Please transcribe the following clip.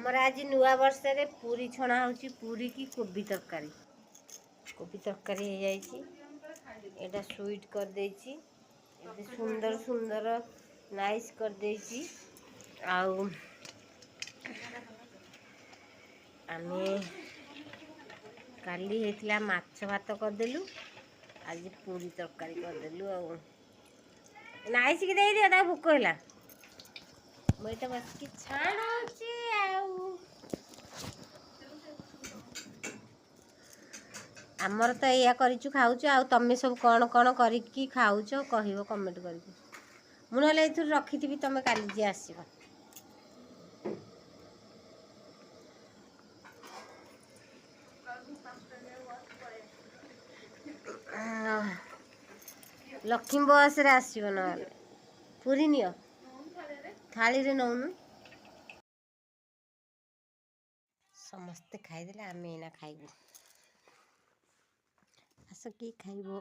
आमर आज नुआ वर्ष रे पूरी छणा होची पूरी की कोबी तरकारी एटा स्वीट कर देची एते सुंदर सुंदर नाइस कर देची आउ आमे काली हेतला माछ भात कर देलु आज पूरी तरकारी कर देलु आउ नाइस की दे दिया ता भूख होला मैटा बस की छाणुची आउ आमर तो या करिछु खाउछु आउ तमे सब कोन कोन करि की खाउछो कहिवो कमेंट करिकि मु नले इथुर रखिथिबि तमे काली जे आसीबो लक्ष्मी बस रे आसीबो न पूरी नियो थाली रे नौनु समस्ते खाई देले आमे एना खाइबो आस की खाइबो।